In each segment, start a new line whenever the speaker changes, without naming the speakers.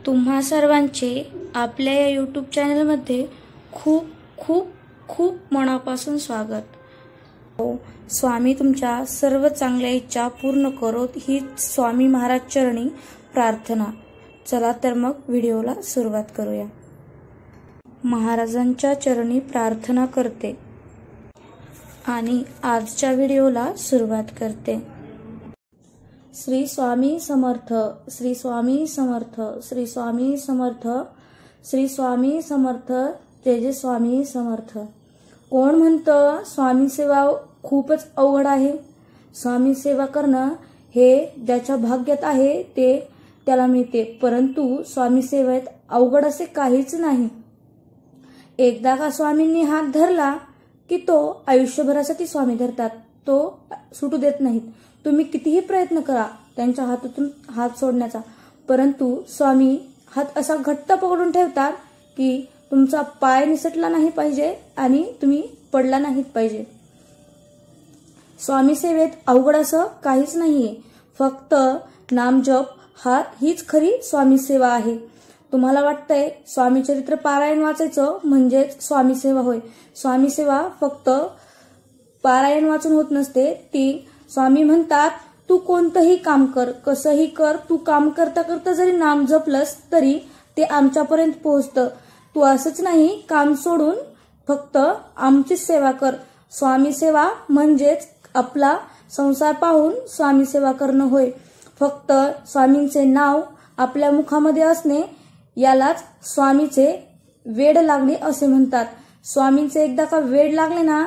तुम्हा सर्वांचे आपल्या या यूट्यूब चॅनलमध्ये खूप खूप खूप मनापासून स्वागत. स्वामी तुमच्या सर्व चांगल्या इच्छा पूर्ण करोत ही स्वामी महाराज चरणी प्रार्थना. चला तर मग व्हिडिओला सुरुवात करूया. महाराजांच्या चरणी प्रार्थना करते आणि आजच्या व्हिडिओला सुरुवात करते. श्री स्वामी समर्थ, श्री स्वामी समर्थ, श्री स्वामी समर्थ, श्री स्वामी समर्थ, जय जय स्वामी समर्थ. कोण म्हणतं स्वामी सेवा खूपच अवघड आहे. स्वामी सेवा करणं हे ज्याच्या भाग्यात आहे ते त्याला मिळते, परंतु स्वामी सेवेत अवघड असे काहीच नाही. एकदा का स्वामींनी हात धरला की तो आयुष्यभरासाठी स्वामी धरतात, तो सुटू देत नाहीत. तुम्ही कितीही प्रयत्न करा त्यांच्या हातातून हात सोडण्याचा, परंतु स्वामी हात असा घट्ट पकडून ठेवतात की तुमचा पाय निसटला नाही पाहिजे आणि तुम्ही पडला नाहीत पाहिजे. स्वामी सेवेत अवघड असं काहीच नाहीये. फक्त नामजप हीच खरी स्वामी सेवा आहे. तुम्हाला वाटतंय स्वामी चरित्र पारायण वाचायचं म्हणजेच स्वामी सेवा होय. स्वामी सेवा फक्त पारायण वाचून होत नसते. ती स्वामी म्हणतात तू कोणतंही काम कर, कसंही कर, तू काम करता करता जरी नाम जपलंस तरी ते आमच्यापर्यंत पोहोचतं. तू असंच नाही काम सोडून फक्त आमचीच सेवा कर. स्वामी सेवा म्हणजेच आपला संसार पाहून स्वामी सेवा करणं होय. फक्त स्वामींचे नाव आपल्या मुखामध्ये असणे यालाच स्वामीचे वेड लागणे असे म्हणतात. स्वामींचे एकदा का वेड लागले ना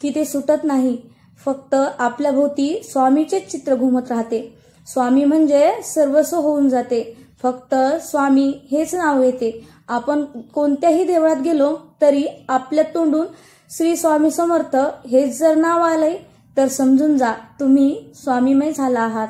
की ते सुटत नाही. फक्त आपल्या भोवती स्वामीचे चित्र घुमत राहते. स्वामी म्हणजे सर्वस्व होऊन जाते. फक्त स्वामी हेच नाव येते. आपण कोणत्याही देवळात गेलो तरी आपल्या तोंडून श्री स्वामी समर्थ हेच जर नाव आलंय तर समजून जा तुम्ही स्वामीमय झाला आहात.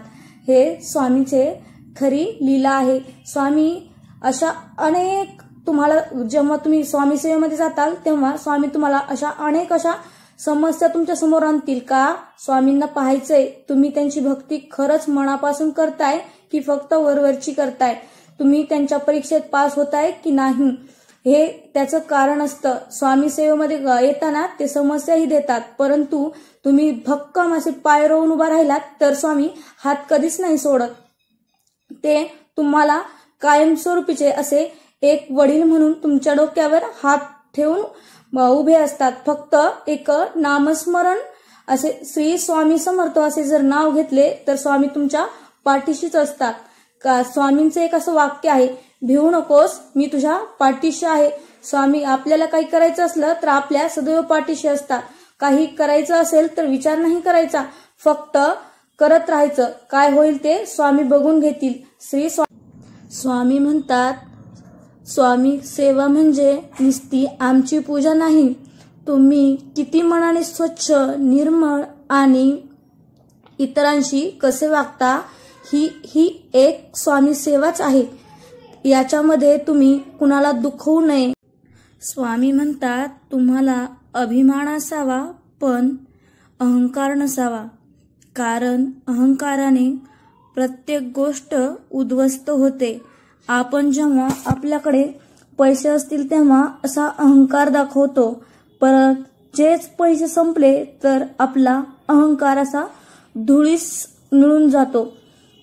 हे स्वामीचे खरी लीला आहे. स्वामी अशा अनेक तुम्हाला जेव्हा तुम्ही स्वामी सेवेमध्ये जाताल तेव्हा स्वामी तुम्हाला अशा अनेक अशा समस्या तुमच्या समोर आणतील. का स्वामींना पाहायचंय तुम्ही त्यांची भक्ती खरंच मनापासून करताय की फक्त वरवरची करताय, तुम्ही त्यांच्या परीक्षेत पास होताय की नाही, हे त्याचं कारण असतं. स्वामी सेवेमध्ये येताना ते समस्याही देतात, परंतु तुम्ही भक्कम असे पाय रोवून उभा राहिलात तर स्वामी हात कधीच नाही सोडत. ते तुम्हाला कायमस्वरूपीचे असे एक वडील म्हणून तुमच्या डोक्यावर हात ठेवून उभे असतात. फक्त एक नामस्मरण असे श्री स्वामी समर्थ असे जर नाव घेतले तर स्वामी तुमच्या पाठीशीच असतात. का स्वामींचं एक असं वाक्य आहे, भिवू नकोस मी तुझ्या पाठीशी आहे. स्वामी आपल्याला काही करायचं असलं तर आपल्या सदैव पाठीशी असतात. काही करायचं असेल तर विचार नाही करायचा, फक्त करत राहायचं. काय होईल ते स्वामी बघून घेतील. स्वामी म्हणतात स्वामी सेवा म्हणजे नुसती आमची पूजा नाही. तुम्ही किती मनाने स्वच्छ, निर्मळ आणि इतरांशी कसे वागता ही एक स्वामी सेवाच आहे. याच्यामध्ये तुम्ही कुणाला दुखवू नये. स्वामी म्हणतात तुम्हाला अभिमान असावा पण अहंकार नसावा, कारण अहंकाराने प्रत्येक गोष्ट उद्ध्वस्त होते. आपण जेव्हा आपल्याकडे पैसे असतील तेव्हा असा अहंकार दाखवतो, परत जेच पैसे संपले तर आपला अहंकार असा धुळीस मिळून जातो.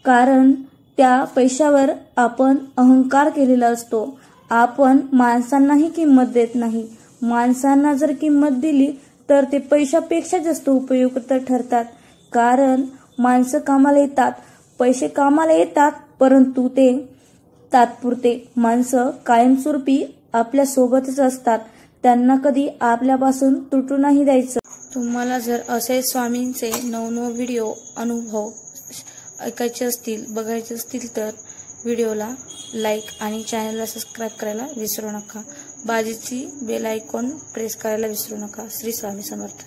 कारण त्या पैशावर आपण अहंकार केलेला असतो. आपण माणसांनाही किंमत देत नाही. माणसांना जर किंमत दिली तर ते पैशापेक्षा जास्त उपयुक्त ठरतात. कारण माणसं कामाला येतात, पैसे कामाला येतात, परंतु ते तात्पुरते. माणसं कायमस्वरूपी आपल्या सोबतच असतात. त्यांना कधी आपल्यापासून तुटू नाही द्यायचं. तुम्हाला जर असे स्वामींचे नवनव व्हिडिओ अनुभव ऐकायचे असतील, बघायचे असतील तर व्हिडिओला लाईक आणि चॅनलला सबस्क्राईब करायला विसरू नका. बाजूची बेल आयकॉन प्रेस करायला विसरू नका. श्री स्वामी समर्थ.